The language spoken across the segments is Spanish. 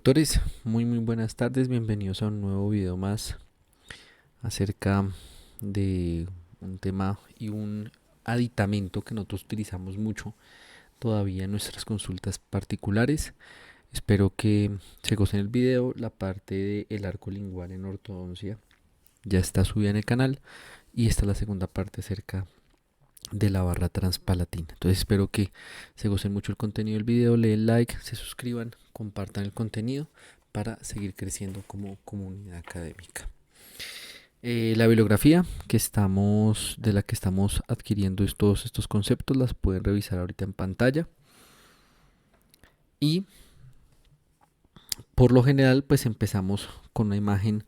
Doctores, muy buenas tardes, bienvenidos a un nuevo video más acerca de un tema y un aditamento que nosotros utilizamos mucho todavía en nuestras consultas particulares. Espero que se gocen el video. La parte del arco lingual en ortodoncia ya está subida en el canal y esta es la segunda parte acerca de la barra transpalatina. Entonces espero que se gocen mucho el contenido del video, le den like, se suscriban, compartan el contenido para seguir creciendo como comunidad académica. La bibliografía de la que estamos adquiriendo todos estos conceptos las pueden revisar ahorita en pantalla. Y por lo general pues empezamos con una imagen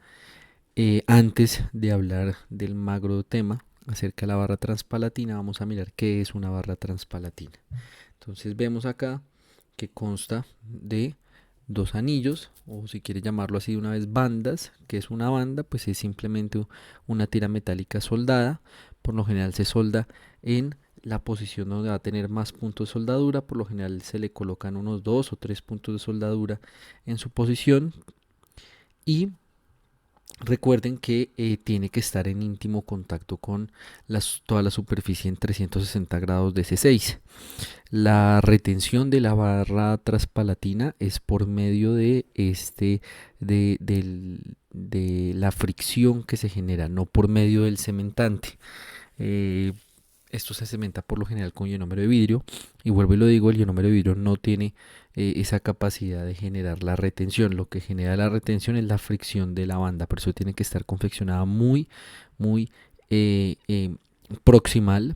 antes de hablar del magro tema acerca de la barra transpalatina. Vamos a mirar qué es una barra transpalatina. Entonces vemos acá que consta de dos anillos, o si quiere llamarlo así de una vez, bandas. Que es una banda? Pues es simplemente una tira metálica soldada. Por lo general se solda en la posición donde va a tener más puntos de soldadura. Por lo general se le colocan unos 2 o 3 puntos de soldadura en su posición. Y recuerden que tiene que estar en íntimo contacto con toda la superficie en 360 grados de C6. La retención de la barra transpalatina es por medio de de la fricción que se genera, no por medio del cementante. Esto se cementa por lo general con ionómero de vidrio, y vuelvo y lo digo, el ionómero de vidrio no tiene esa capacidad de generar la retención. Lo que genera la retención es la fricción de la banda, por eso tiene que estar confeccionada muy proximal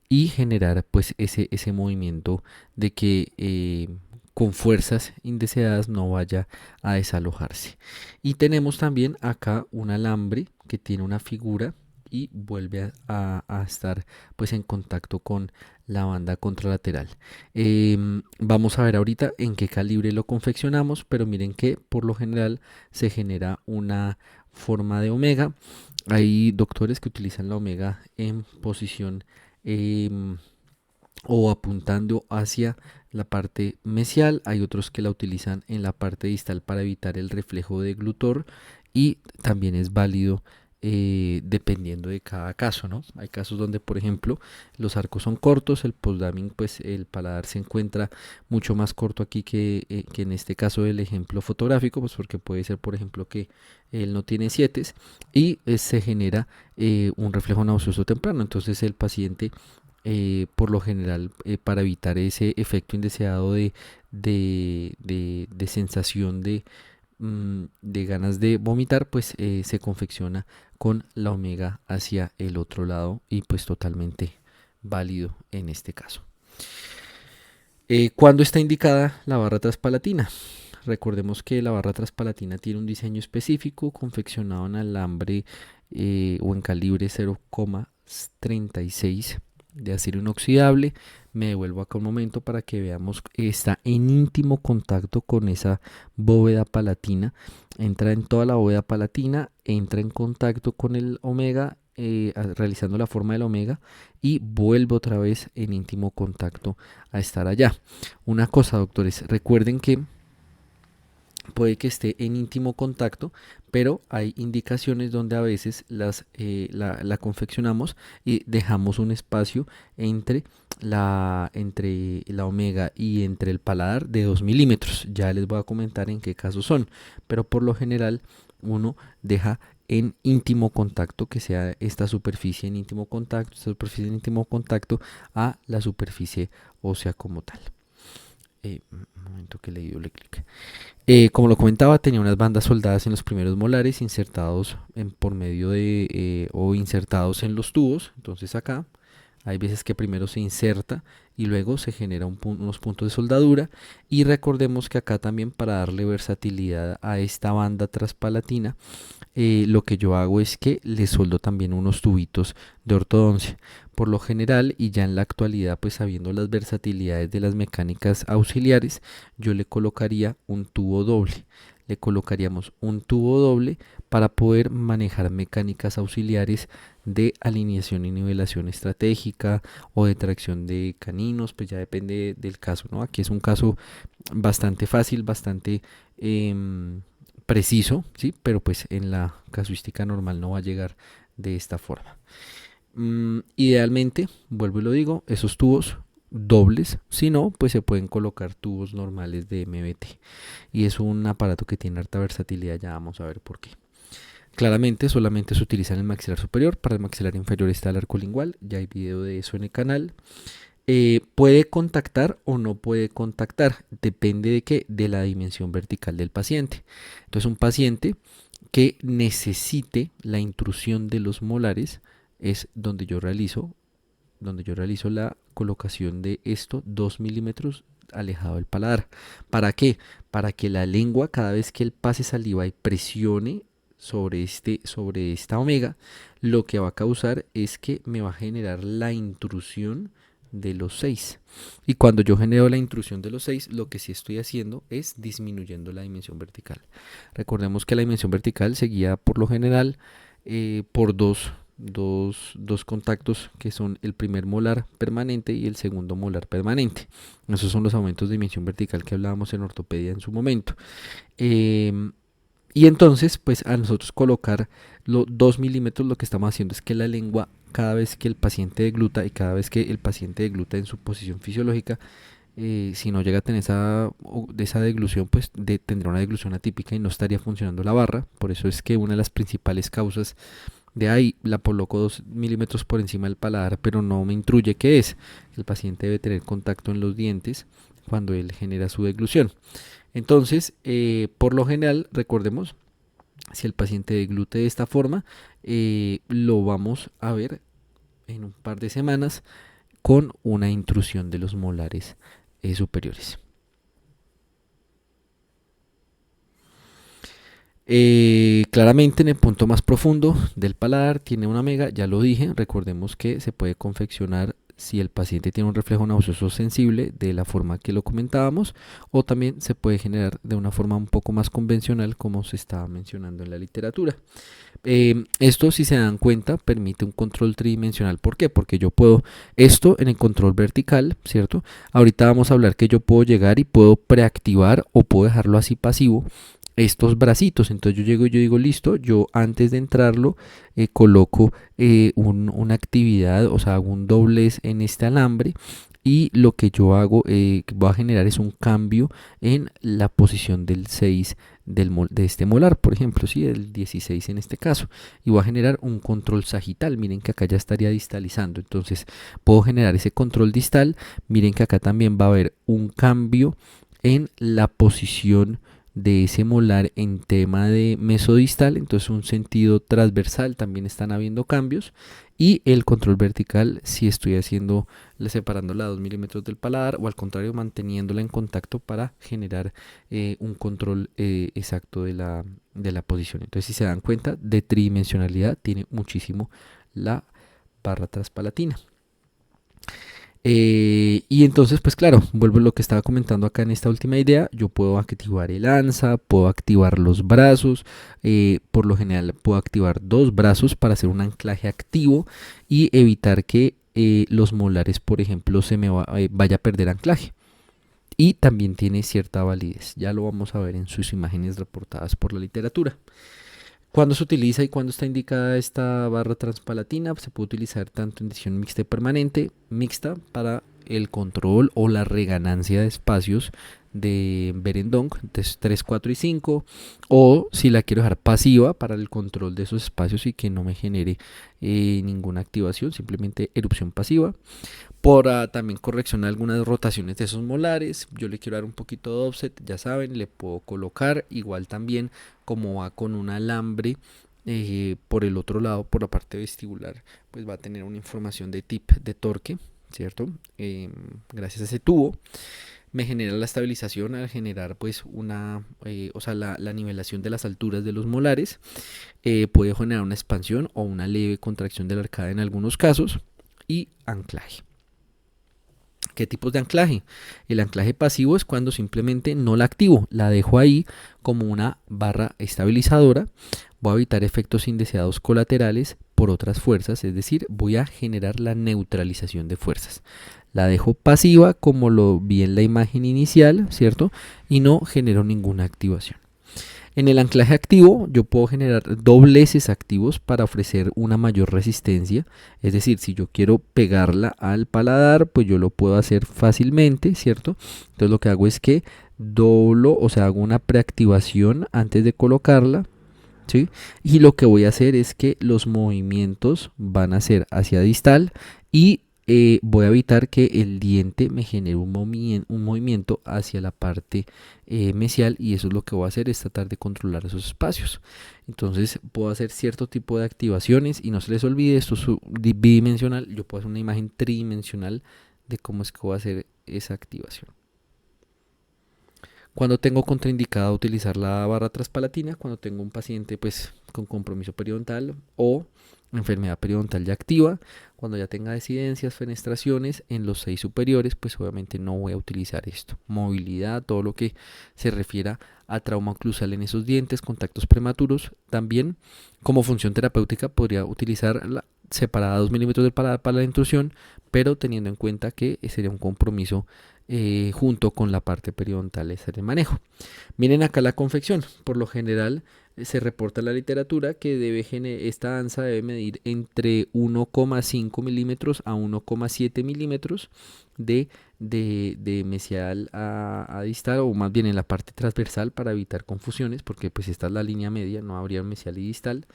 y generar pues ese movimiento de que con fuerzas indeseadas no vaya a desalojarse. Y tenemos también acá un alambre que tiene una figura y vuelve a estar pues en contacto con la banda contralateral. Vamos a ver ahorita en qué calibre lo confeccionamos, pero miren que por lo general se genera una forma de omega. Hay doctores que utilizan la omega en posición o apuntando hacia la parte mesial. Hay otros que la utilizan en la parte distal para evitar el reflejo de glutor, y también es válido dependiendo de cada caso, ¿no? Hay casos donde, por ejemplo, los arcos son cortos, el postdamming, pues el paladar se encuentra mucho más corto aquí que en este caso del ejemplo fotográfico, pues porque puede ser, por ejemplo, que él no tiene sietes y se genera un reflejo nauseoso temprano. Entonces el paciente por lo general, para evitar ese efecto indeseado de sensación de ganas de vomitar, pues se confecciona con la omega hacia el otro lado, y pues totalmente válido en este caso. ¿Cuándo está indicada la barra transpalatina? Recordemos que la barra transpalatina tiene un diseño específico, confeccionado en alambre o en calibre 0,36 de acero inoxidable. Me devuelvo acá un momento para que veamos que está en íntimo contacto con esa bóveda palatina. Entra en toda la bóveda palatina, entra en contacto con el omega, realizando la forma del omega, y vuelve otra vez en íntimo contacto a estar allá. Una cosa, doctores, recuerden que puede que esté en íntimo contacto, pero hay indicaciones donde a veces la confeccionamos y dejamos un espacio entre entre la omega y entre el paladar de 2 milímetros. Ya les voy a comentar en qué casos son, pero por lo general uno deja en íntimo contacto, que sea esta superficie en íntimo contacto, a la superficie ósea como tal. Un momento que le dio clic. Como lo comentaba, tenía unas bandas soldadas en los primeros molares, insertados por medio de o insertados en los tubos. Entonces acá hay veces que primero se inserta y luego se genera unos puntos de soldadura. Y recordemos que acá también, para darle versatilidad a esta banda transpalatina, lo que yo hago es que le soldo también unos tubitos de ortodoncia. Por lo general, y ya en la actualidad, pues sabiendo las versatilidades de las mecánicas auxiliares, yo le colocaría un tubo doble. le colocaríamos un tubo doble para poder manejar mecánicas auxiliares de alineación y nivelación estratégica o de tracción de caninos, pues ya depende del caso, ¿no? Aquí es un caso bastante fácil, bastante preciso, ¿sí? Pero pues en la casuística normal no va a llegar de esta forma. Idealmente, vuelvo y lo digo, esos tubos dobles, si no, pues se pueden colocar tubos normales de MBT y es un aparato que tiene harta versatilidad, ya vamos a ver por qué. Claramente solamente se utiliza en el maxilar superior, para el maxilar inferior está el arco lingual, ya hay video de eso en el canal. Puede contactar o no puede contactar, depende de qué, de la dimensión vertical del paciente. Entonces un paciente que necesite la intrusión de los molares es donde yo realizo la colocación de esto 2 milímetros alejado del paladar. ¿Para qué? Para que la lengua, cada vez que él pase saliva y presione sobre esta omega, lo que va a causar es que me va a generar la intrusión de los 6. Y cuando yo genero la intrusión de los 6, lo que sí estoy haciendo es disminuyendo la dimensión vertical. Recordemos que la dimensión vertical se guía por lo general por dos contactos, que son el primer molar permanente y el segundo molar permanente. Esos son los aumentos de dimensión vertical que hablábamos en ortopedia en su momento. Y entonces, pues a nosotros colocar los 2 milímetros, lo que estamos haciendo es que la lengua, cada vez que el paciente degluta y cada vez que el paciente degluta en su posición fisiológica, si no llega a tener esa deglución, pues tendrá una deglución atípica y no estaría funcionando la barra. Por eso es que una de las principales causas de ahí la coloco 2 milímetros por encima del paladar, pero no me intruye, ¿qué es? El paciente debe tener contacto en los dientes cuando él genera su deglución. Entonces, por lo general, recordemos, si el paciente deglute de esta forma, lo vamos a ver en un par de semanas con una intrusión de los molares superiores. Claramente en el punto más profundo del paladar tiene una omega, ya lo dije, recordemos que se puede confeccionar si el paciente tiene un reflejo nauseoso sensible de la forma que lo comentábamos, o también se puede generar de una forma un poco más convencional como se estaba mencionando en la literatura. Esto, si se dan cuenta, permite un control tridimensional. ¿Por qué? Porque yo puedo, esto en el control vertical, ¿cierto? Ahorita vamos a hablar que yo puedo llegar y puedo preactivar o puedo dejarlo así pasivo estos bracitos. Entonces yo llego y yo digo, listo, yo antes de entrarlo coloco una actividad, o sea, hago un doblez en este alambre y lo que yo hago, que voy a generar es un cambio en la posición del 6 de este molar, por ejemplo, ¿sí? El 16 en este caso, y voy a generar un control sagital. Miren que acá ya estaría distalizando, entonces puedo generar ese control distal. Miren que acá también va a haber un cambio en la posición de ese molar en tema de mesodistal, entonces un sentido transversal también están habiendo cambios, y el control vertical si estoy haciendo, separando la 2 milímetros del paladar, o al contrario manteniéndola en contacto para generar un control exacto de la posición. Entonces, si se dan cuenta, de tridimensionalidad tiene muchísimo la barra transpalatina. Y entonces, pues claro, vuelvo a lo que estaba comentando acá en esta última idea. Yo puedo activar el ANSA, puedo activar los brazos. Por lo general puedo activar 2 brazos para hacer un anclaje activo y evitar que los molares, por ejemplo, se me vaya a perder anclaje. Y también tiene cierta validez. Ya lo vamos a ver en sus imágenes reportadas por la literatura. ¿Cuándo se utiliza y cuándo está indicada esta barra transpalatina? Se puede utilizar tanto en decisión mixta y permanente, mixta para el control o la reganancia de espacios de Berendonck, entonces 3, 4 y 5, o si la quiero dejar pasiva para el control de esos espacios y que no me genere ninguna activación, simplemente erupción pasiva. Por también corrección a algunas rotaciones de esos molares, yo le quiero dar un poquito de offset, ya saben, le puedo colocar igual también como va con un alambre por el otro lado, por la parte vestibular, pues va a tener una información de tip de torque, ¿cierto? Gracias a ese tubo me genera la estabilización al generar pues o sea, la nivelación de las alturas de los molares. Puede generar una expansión o una leve contracción de la arcada en algunos casos, y anclaje. ¿Qué tipos de anclaje? El anclaje pasivo es cuando simplemente no la activo, la dejo ahí como una barra estabilizadora. Voy a evitar efectos indeseados colaterales por otras fuerzas, es decir, voy a generar la neutralización de fuerzas. La dejo pasiva como lo vi en la imagen inicial, ¿cierto? Y no genero ninguna activación. En el anclaje activo yo puedo generar dobleces activos para ofrecer una mayor resistencia. Es decir, si yo quiero pegarla al paladar, pues yo lo puedo hacer fácilmente, ¿cierto? Entonces lo que hago es que doblo, o sea, hago una preactivación antes de colocarla. ¿Sí? Y lo que voy a hacer es que los movimientos van a ser hacia distal y voy a evitar que el diente me genere un movimiento hacia la parte mesial, y eso es lo que voy a hacer, es tratar de controlar esos espacios. Entonces puedo hacer cierto tipo de activaciones y no se les olvide, esto es bidimensional, yo puedo hacer una imagen tridimensional de cómo es que voy a hacer esa activación. Cuando tengo contraindicada utilizar la barra transpalatina, cuando tengo un paciente pues con compromiso periodontal o enfermedad periodontal ya activa, cuando ya tenga desidencias, fenestraciones en los 6 superiores, pues obviamente no voy a utilizar esto. Movilidad, todo lo que se refiera a trauma oclusal en esos dientes, contactos prematuros. También como función terapéutica podría utilizar la separada 2 milímetros del paladar para la intrusión, pero teniendo en cuenta que sería un compromiso junto con la parte periodontal de manejo. Miren acá la confección. Por lo general se reporta en la literatura que esta ansa debe medir entre 1,5 milímetros a 1,7 milímetros de mesial a distal, o más bien en la parte transversal, para evitar confusiones, porque pues esta es la línea media, no habría mesial y distal.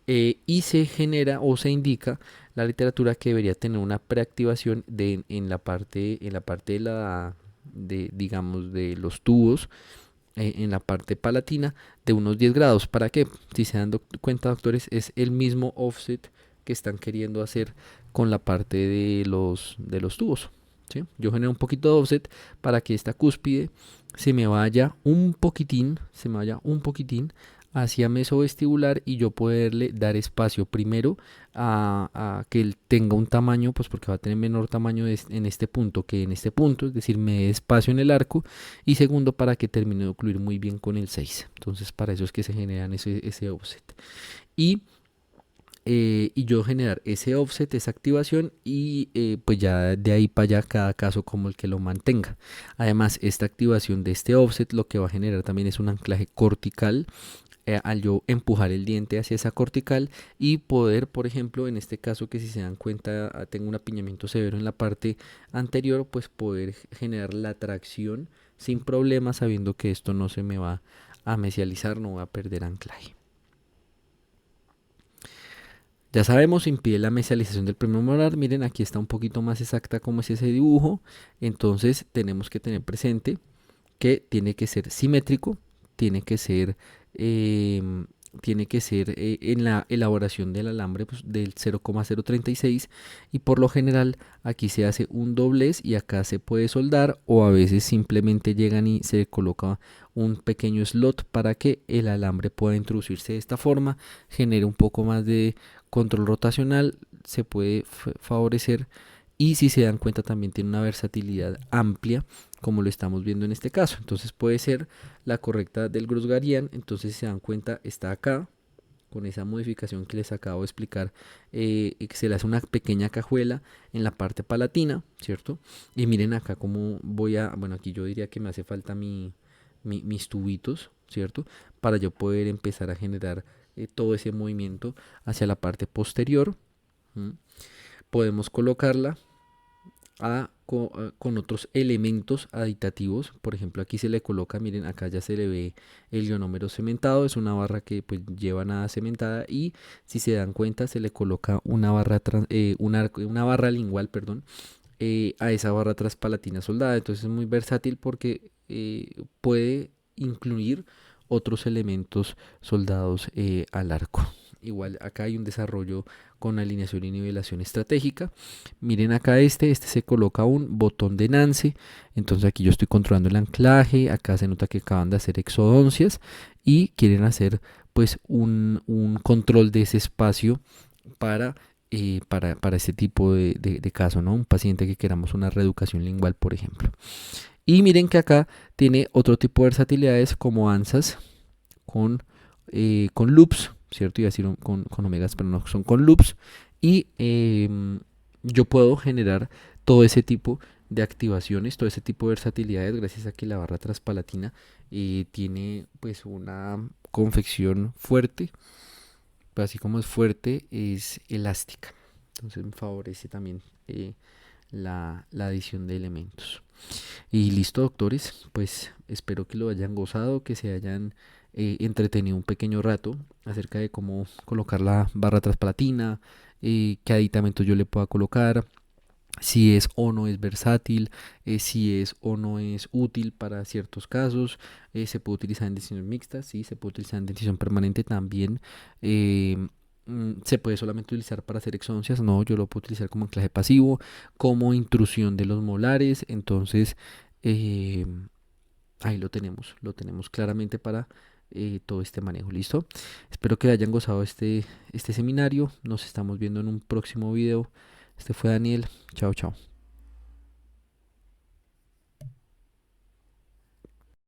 Y se genera o se indica la literatura que debería tener una preactivación en la parte digamos, de los tubos, en la parte palatina, de unos 10 grados. ¿Para qué? Si se dan cuenta, doctores, es el mismo offset que están queriendo hacer con la parte de los tubos, ¿sí? Yo genero un poquito de offset para que esta cúspide se me vaya un poquitín hacia mesovestibular, y yo poderle dar espacio primero a que él tenga un tamaño, pues porque va a tener menor tamaño en este punto que en este punto, es decir, me dé espacio en el arco, y segundo, para que termine de ocluir muy bien con el 6. Entonces para eso es que se generan ese offset. Y yo generar ese offset, esa activación, y pues ya de ahí para allá cada caso como el que lo mantenga. Además, esta activación de este offset lo que va a generar también es un anclaje cortical, al yo empujar el diente hacia esa cortical y poder, por ejemplo, en este caso que si se dan cuenta tengo un apiñamiento severo en la parte anterior, pues poder generar la tracción sin problema, sabiendo que esto no se me va a mesializar, no va a perder anclaje. Ya sabemos, impide la mesialización del premolar. Miren, aquí está un poquito más exacta cómo es ese dibujo. Entonces tenemos que tener presente que tiene que ser simétrico, tiene que ser en la elaboración del alambre, pues, del 0,036, y por lo general aquí se hace un doblez y acá se puede soldar, o a veces simplemente llegan y se coloca un pequeño slot para que el alambre pueda introducirse de esta forma, genere un poco más de control rotacional, se puede favorecer, y si se dan cuenta también tiene una versatilidad amplia como lo estamos viendo en este caso. Entonces puede ser la correcta del Grossgarian. Entonces si se dan cuenta está acá con esa modificación que les acabo de explicar, que se le hace una pequeña cajuela en la parte palatina, ¿cierto? Y miren acá cómo bueno, aquí yo diría que me hace falta mis tubitos, ¿cierto? Para yo poder empezar a generar todo ese movimiento hacia la parte posterior. Podemos colocarla con otros elementos aditativos. Por ejemplo, aquí se le coloca, miren, acá ya se le ve el ionómero cementado, es una barra que pues lleva nada cementada, y si se dan cuenta se le coloca una barra lingual, perdón, a esa barra transpalatina soldada. Entonces es muy versátil porque puede incluir otros elementos soldados al arco. Igual acá hay un desarrollo con alineación y nivelación estratégica. Miren acá este se coloca un botón de Nance. Entonces aquí yo estoy controlando el anclaje. Acá se nota que acaban de hacer exodoncias y quieren hacer pues un control de ese espacio para para este tipo de caso, ¿no? Un paciente que queramos una reeducación lingual, por ejemplo. Y miren que acá tiene otro tipo de versatilidades como ANSAS con loops, ¿cierto? Iba a decir con omegas, pero no, son con loops. Y yo puedo generar todo ese tipo de activaciones, todo ese tipo de versatilidades, gracias a que la barra transpalatina tiene pues una confección fuerte, pero así como es fuerte, es elástica. Entonces me favorece también la adición de elementos. Y listo, doctores, pues espero que lo hayan gozado, que se hayan entretenido un pequeño rato acerca de cómo colocar la barra transpalatina, qué aditamentos yo le pueda colocar, si es o no es versátil, si es o no es útil para ciertos casos, se puede utilizar en decisión mixta, sí, se puede utilizar en decisión permanente también. eh, Se puede solamente utilizar para hacer exoncias, no, yo lo puedo utilizar como anclaje pasivo, como intrusión de los molares, entonces eh, ahí lo tenemos claramente para todo este manejo, ¿listo? Espero que hayan gozado este seminario, nos estamos viendo en un próximo video. Este fue Daniel, chao, chao.